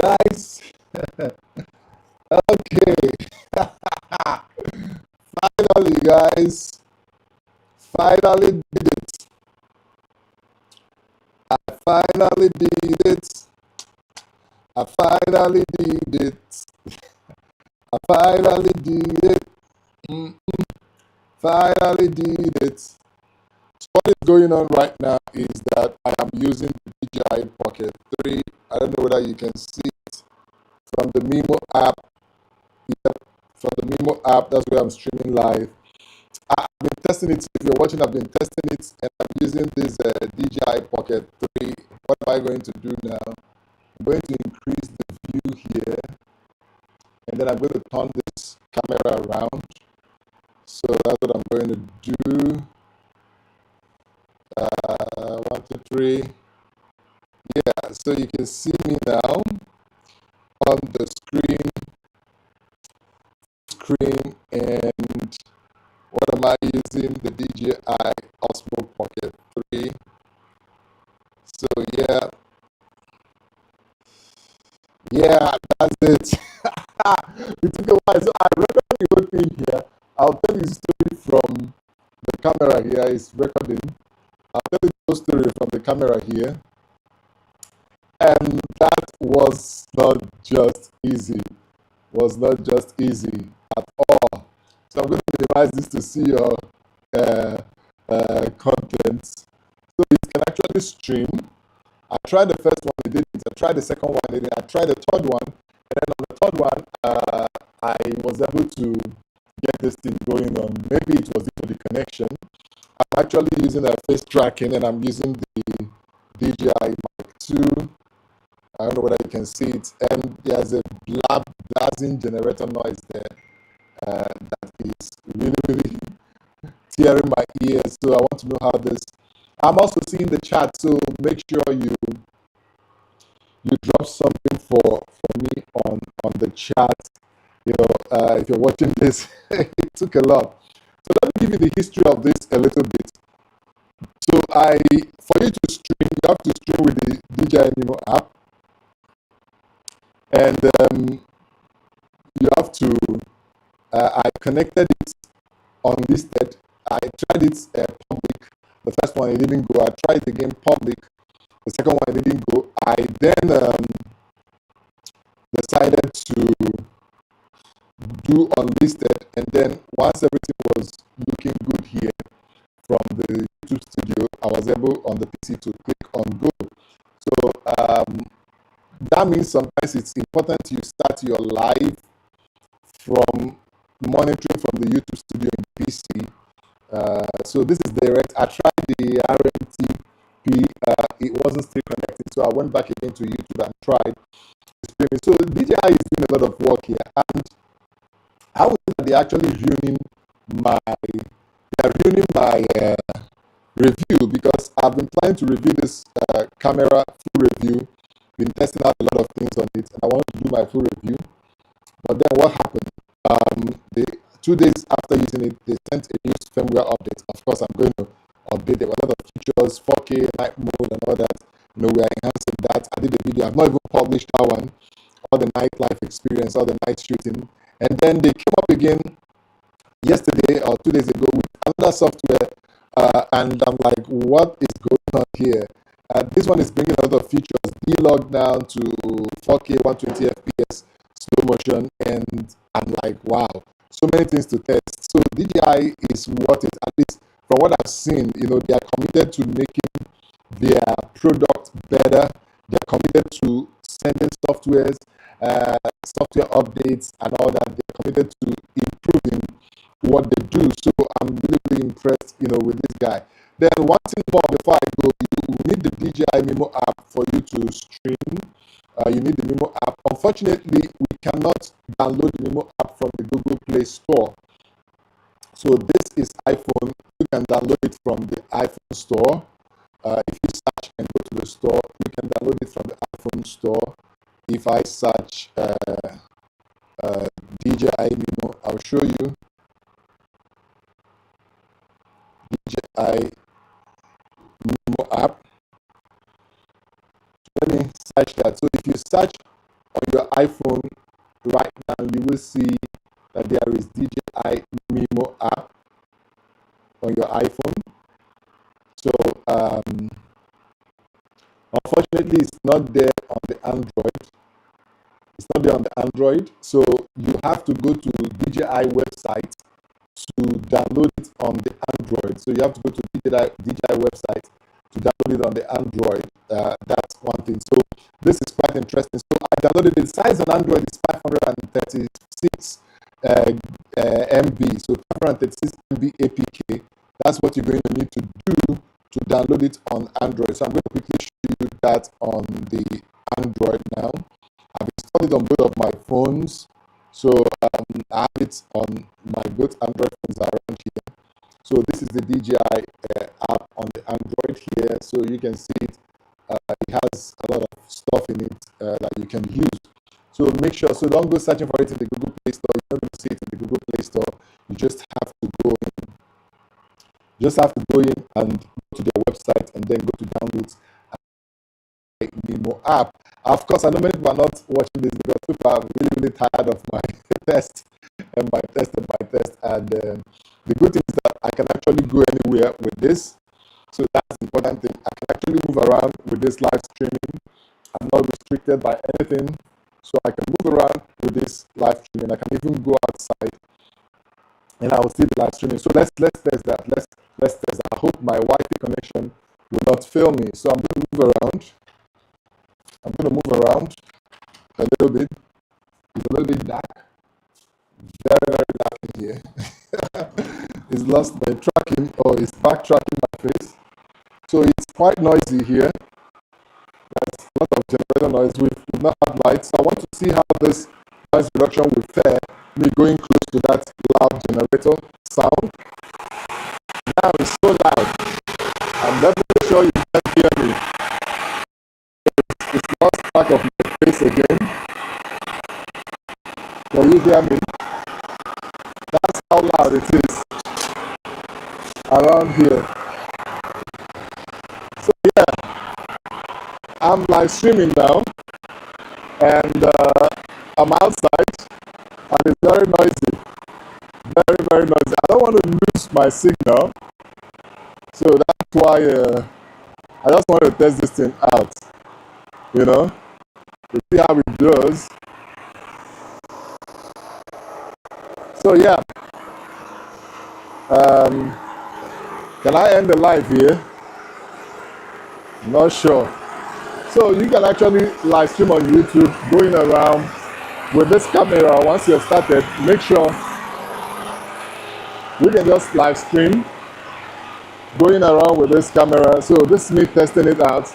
Guys, okay. Finally, guys, finally did it. I finally did it. I finally did it. I finally did it. Mm, Finally did it. So what is going on right now is that I am using the DJI Pocket 3. I don't know whether you can see it from the Mimo app. Yep, from the Mimo app, that's where I'm streaming live. I've been testing it. If you're watching, I've been testing it, and I'm using this DJI Pocket 3. What am I going to do now? I'm going to increase the view here, and then I'm going to turn this camera around. So that's what I'm going to do. 1, 2, 3. Yeah, so you can see me now on the screen, and what am I using? The DJI Osmo Pocket 3. So yeah, that's it. It took a while. So I recorded the whole thing here. I'll tell you the story from the camera here. It's recording. I'll tell you the story from the camera here. And that was not just easy. Was not just easy at all. So I'm going to minimize this to see your content. So it can actually stream. I tried the first one, it didn't. I tried the second one, it didn't. I tried the third one, and then on the third one, I was able to get this thing going on. Maybe it was due to the connection. I'm actually using a face tracking, and I'm using the DJI Mic 2. I don't know whether you can see it, and there's a blazzing generator noise there that is really tearing my ears. So I want to know how this. I'm also seeing the chat, so make sure you drop something for me on the chat. You know, if you're watching this, it took a lot. So let me give you the history of this a little bit. So for you to stream, you have to stream with the DJI Mimo app, and you have to. I connected it unlisted. I tried it public. The first one it didn't go. I tried it again public. The second one it didn't go. I then decided to do unlisted, and then once everything was looking good here from the YouTube studio, I was able on the PC to click on go. So that means sometimes it's important you start your live from monitoring from the YouTube studio in PC. So this is direct. I tried the RMTP, it wasn't still connected, so I went back again to YouTube and tried streaming. So DJI is doing a lot of work here, and I would say that they're actually ruining my review, because I've been planning to review this camera full review, been testing out a lot of things on it, and I wanted to do my full review. But then what happened? 2 days after using it, they sent a new firmware update. Of course, I'm going to update. There were a lot of features, 4K, night mode, and all that. You know, we are enhancing that. I did a video. I've not even published that one. All the nightlife experience, all the night shooting. And then they came up again yesterday or 2 days ago with another software. And I'm like, what is going on here? This one is bringing a lot of features. D-Log down to 4K, 120 FPS, slow motion. And I'm like, wow. So many things to test. So DJI is worth it. At least from what I've seen, you know, they are committed to making their product better. They're committed to sending software updates and all that. They're committed to improving what they do. So I'm really, really impressed, you know, with this guy. Then one thing more before I go, you need the DJI Mimo app for you to stream. You need the Mimo app. Unfortunately, we cannot download the Mimo app from the Google Play Store. So this is iPhone. You can download it from the iPhone Store. If you search and go to the store, you can download it from the iPhone Store. If I search DJI Mimo, I'll show you DJI Mimo app. Let me search that. So if you search your iPhone right now, you will see that there is DJI Mimo app on your iPhone. So unfortunately, it's not there on the Android. It's not there on the Android. So you have to go to DJI website to download it on the Android. So you have to go to DJI website to download it on the Android. That's one thing. So this is quite interesting. So I downloaded it. The size on Android is 536 MB. So 536 MB APK. That's what you're going to need to do to download it on Android. So I'm going to quickly show you that on the Android now. I've installed it on both of my phones. So I have it on my both Android phones around here. So this is the DJI app on the Android here. So you can see it. It has a lot of stuff in it that you can use. So make sure, so don't go searching for it in the Google Play Store. You're not going to see it in the Google Play Store. You just have to go in. And go to their website and then go to downloads Mimo app. Of course, I know many people are not watching this because people are really, really tired of my test and my test. And the good thing is that I can actually go anywhere with this. So that's the important thing. I can actually move around with this live streaming. I'm not restricted by anything. So I can move around with this live streaming. I can even go outside and I will see the live streaming. So let's test that. Let's test that. I hope my Wi-Fi connection will not fail me. So I'm going to move around. I'm going to move around a little bit. It's a little bit dark. Very, very dark in here. It's lost my tracking, or it's backtracking my face. So it's quite noisy here. There's a lot of generator noise. We've not had lights. So I want to see how this noise reduction will fare. Me going close to that loud generator sound. Now it's so loud. I'm definitely sure you can't hear me. It's lost track of my face again. Can you hear me? That's how loud it is around here. So yeah, I'm live streaming now, and I'm outside, and it's very noisy. Very, very noisy. I don't want to lose my signal, so that's why I just want to test this thing out, to see how it does. So yeah, can I end the live here? Not sure. So you can actually live stream on YouTube going around with this camera. Once you're started, make sure we can just live stream going around with this camera. So this is me testing it out.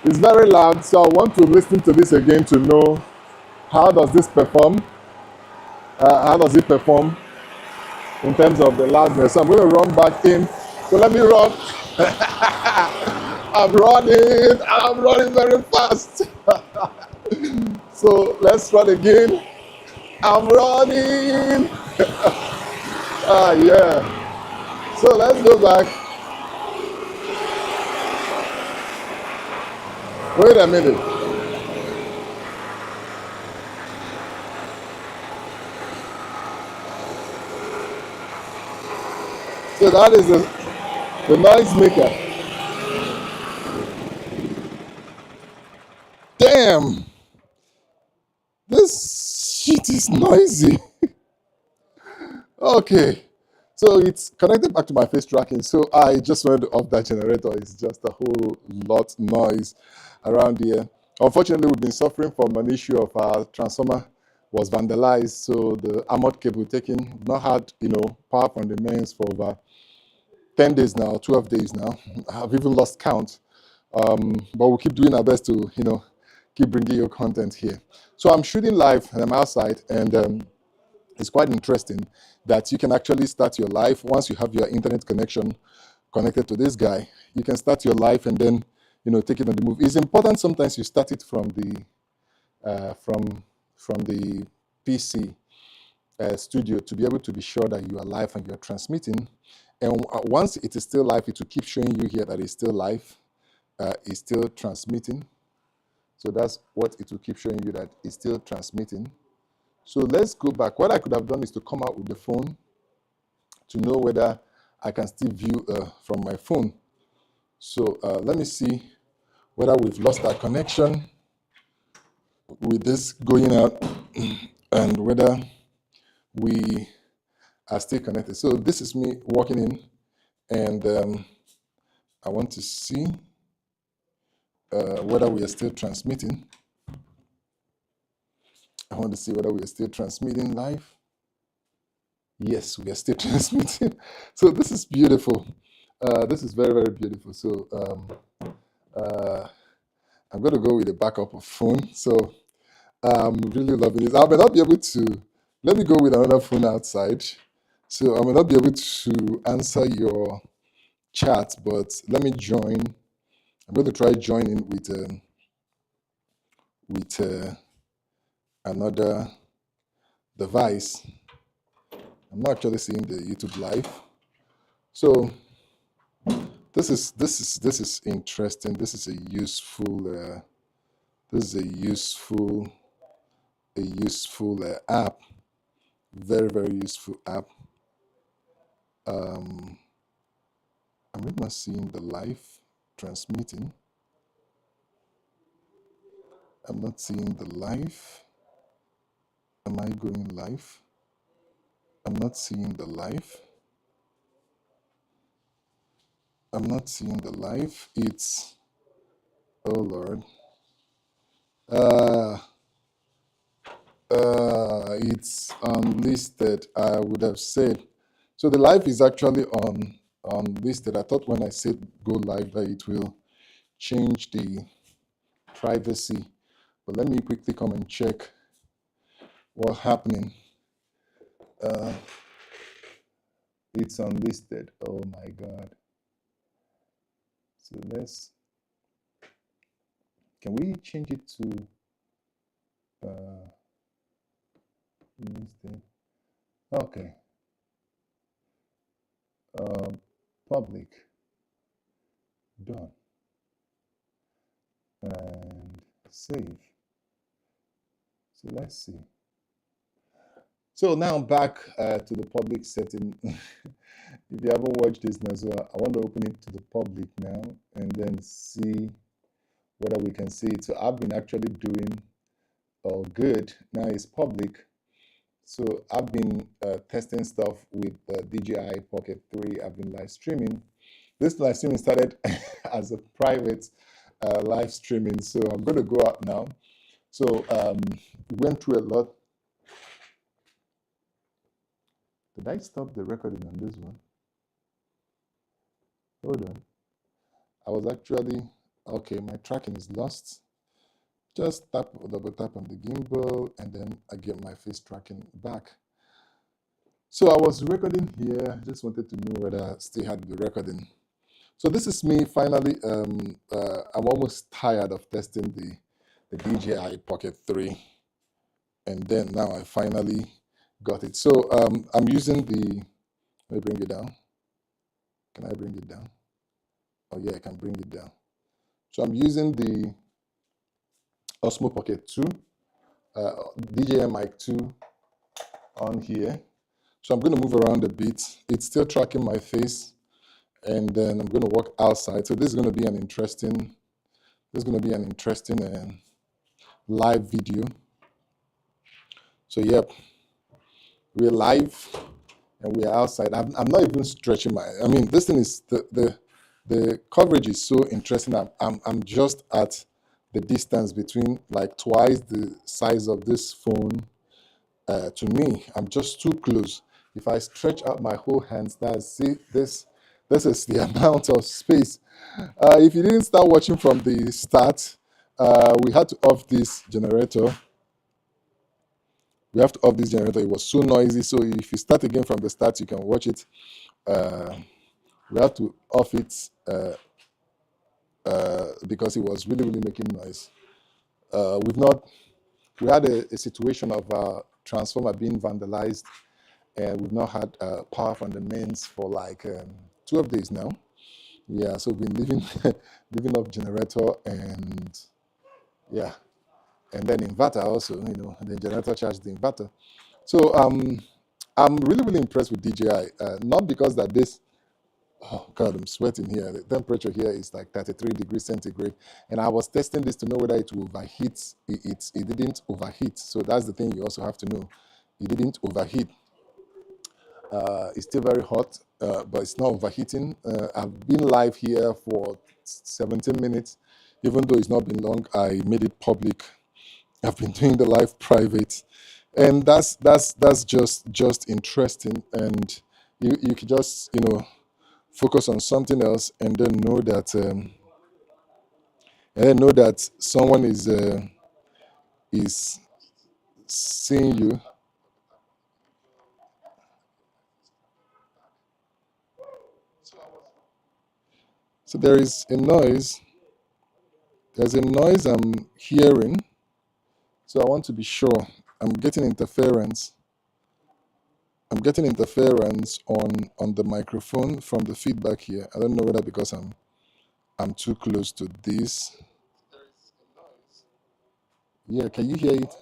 It's very loud, so I want to listen to this again to know how does this perform. How does it perform in terms of the loudness? So I'm going to run back in. So let me run. I'm running very fast. So let's run again. I'm running. Yeah. So let's go back. Wait a minute. So that is the noise maker. Damn. This shit is noisy. Okay. So it's connected back to my face tracking. So I just wanted to off that generator. It's just a whole lot noise around here. Unfortunately, we've been suffering from an issue of our transformer was vandalized. So the armored cable taken, not had, power from the mains for over 10 days now, 12 days now. I've even lost count. But we'll keep doing our best to, keep bringing you content here. So I'm shooting live and I'm outside, and it's quite interesting that you can actually start your live once you have your internet connection connected to this guy. You can start your live and then, take it on the move. It's important sometimes you start it from the PC studio to be able to be sure that you are live and you're transmitting. And once it is still live, it will keep showing you here that it's still live, it's still transmitting. So that's what it will keep showing you, that it's still transmitting. So let's go back. What I could have done is to come out with the phone to know whether I can still view from my phone. So let me see whether we've lost our connection with this going out and whether we are still connected. So this is me walking in, and I want to see whether we are still transmitting. I want to see whether we are still transmitting live. Yes, we are still transmitting. So this is beautiful. This is very, very beautiful. So I'm going to go with a backup of phone. So I'm really loving this. I may not be able to, let me go with another phone outside. So I may not be able to answer your chat, but let me join. I'm going to try joining with another device. I'm not actually seeing the YouTube live. So this is interesting. This is a useful app. Very, very useful app. I'm really not seeing the live transmitting. I'm not seeing the live. Am I going live? I'm not seeing the live. I'm not seeing the live. It's, oh Lord. It's unlisted, I would have said. So the live is actually unlisted. I thought when I said go live that it will change the privacy. But let me quickly come and check what's happening. It's unlisted. Oh my God. So can we change it to listed? Okay. Public. Done. And save. So let's see. So now back to the public setting. If you haven't watched this now, so I want to open it to the public now and then see whether we can see it. So I've been actually doing all good. Now it's public. So I've been testing stuff with DJI Pocket 3. I've been live streaming. This live streaming started as a private live streaming. So I'm going to go out now. So we went through a lot. Did I stop the recording on this one? Hold on. I was actually, okay, my tracking is lost. Just double tap on the gimbal, and then I get my face tracking back. So I was recording here. Just wanted to know whether I still had the recording. So this is me finally. I'm almost tired of testing the DJI Pocket 3. And then now I finally got it. So I'm using the, let me bring it down. Can I bring it down? Oh yeah, I can bring it down. So I'm using the Osmo Pocket 2, DJI Mic 2 on here. So I'm going to move around a bit. It's still tracking my face, and then I'm going to walk outside. So this is going to be an interesting, live video. So yep, we're live and we're outside. I'm not even stretching my, I mean, this thing is, the coverage is so interesting. I'm just at the distance between like twice the size of this phone to me. I'm just too close. If I stretch out my whole hands, see this is the amount of space. If you didn't start watching from the start, we had to off this generator. We have to off this generator. It was so noisy. So if you start again from the start, you can watch it. We have to off it because it was really, really making noise. We had a situation of a transformer being vandalized, and we've not had power from the mains for like 12 days now. Yeah, so we've been living off generator, and Yeah. And then inverter also, the generator charge the inverter. So I'm really, really impressed with DJI. Not because that this, oh God, I'm sweating here. The temperature here is like 33 degrees centigrade. And I was testing this to know whether it will overheat. It didn't overheat. So that's the thing you also have to know. It didn't overheat. It's still very hot, but it's not overheating. I've been live here for 17 minutes. Even though it's not been long, I made it public. I've been doing the live private, and that's just interesting. And you can just focus on something else, and then know that someone is seeing you. So there is a noise. There's a noise I'm hearing. So I want to be sure. I'm getting interference. I'm getting interference on the microphone from the feedback here. I don't know whether because I'm too close to this. Yeah, can you hear it?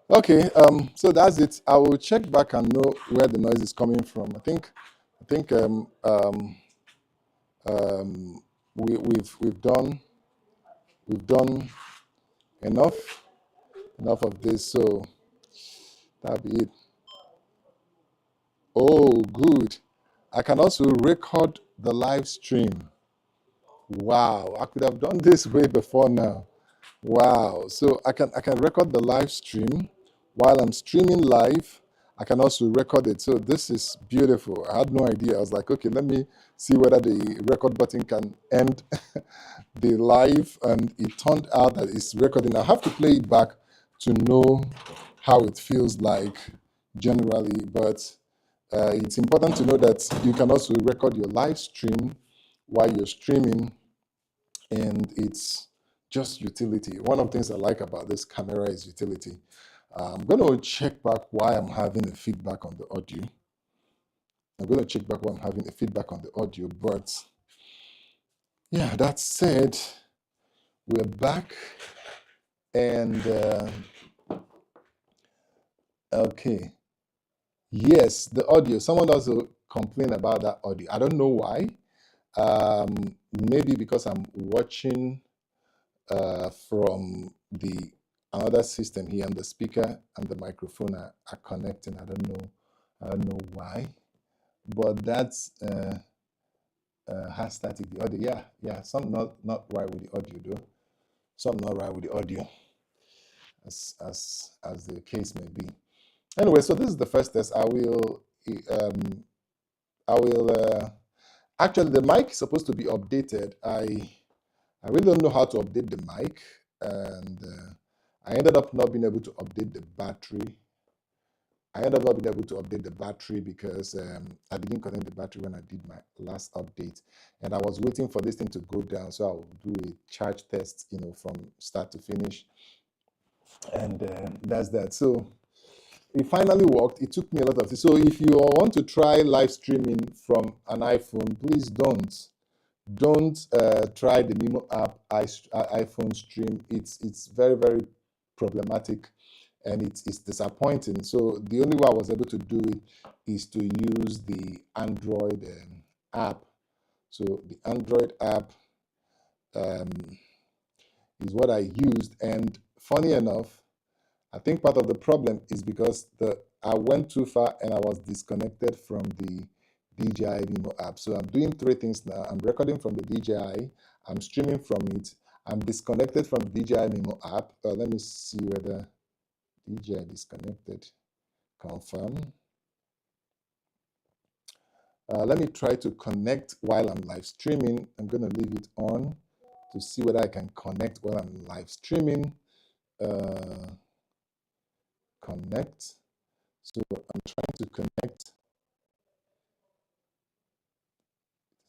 Okay, so that's it. I will check back and know where the noise is coming from. I think we've done enough of this. So that'll be it. Oh, good. I can also record the live stream. Wow, I could have done this way before now. Wow. So I can record the live stream while I'm streaming live. I can also record it. So this is beautiful. I had no idea. I was like, okay, let me see whether the record button can end the live, and it turned out that it's recording. I have to play it back to know how it feels like generally, but it's important to know that you can also record your live stream while you're streaming, and it's just utility. One of the things I like about this camera is utility. I'm going to check back why I'm having a feedback on the audio. But yeah, that said, we're back, and okay. Yes, the audio. Someone also complained about that audio. I don't know why. Maybe because I'm watching from the another system here, and the speaker and the microphone are connecting. I don't know. I don't know why, but that's has static the audio. Yeah. Something not right with the audio though. Something not right with the audio, as the case may be. Anyway, so this is the first test. Um, I will actually, the mic is supposed to be updated. I really don't know how to update the mic, and I ended up not being able to update the battery. Because I didn't connect the battery when I did my last update, and I was waiting for this thing to go down so I'll do a charge test, from start to finish, and that's that. So it finally worked. It took me a lot of. So if you want to try live streaming from an iPhone, please don't try the Mimo app iPhone stream. It's very, very problematic, and it's disappointing. So the only way I was able to do it is to use the Android app. So the Android app um, is what I used, and funny enough, I think part of the problem is because I went too far and I was disconnected from the DJI Mimo app. So I'm doing three things now. I'm recording from the DJI, I'm streaming from it, I'm disconnected from the DJI Mimo app. Let me see whether DJI disconnected. Confirm. Let me try to connect while I'm live streaming. I'm going to leave it on to see whether I can connect while I'm live streaming. Connect. So I'm trying to connect.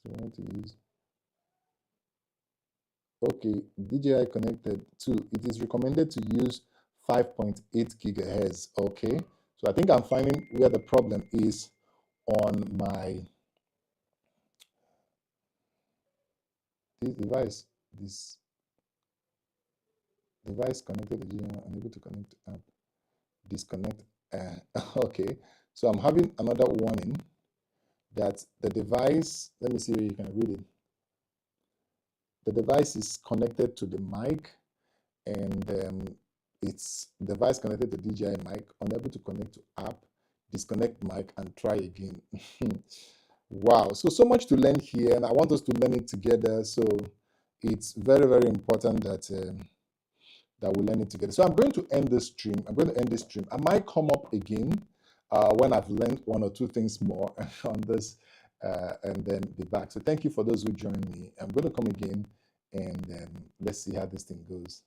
So I want to use. Okay, DJI connected to, it is recommended to use 5.8 gigahertz. Okay, so I think I'm finding where the problem is on my this device. This device connected to DJI, unable to connect app, disconnect. Okay, so I'm having another warning that the device, let me see where you can read it. The device is connected to the mic, and it's device connected to DJI mic, unable to connect to app, disconnect mic, and try again. Wow, so much to learn here, and I want us to learn it together. So it's very, very important that that we learn it together. So I'm going to end this stream. I'm going to end this stream. I might come up again when I've learned one or two things more on this, and then be back. So thank you for those who joined me. I'm going to come again, and let's see how this thing goes.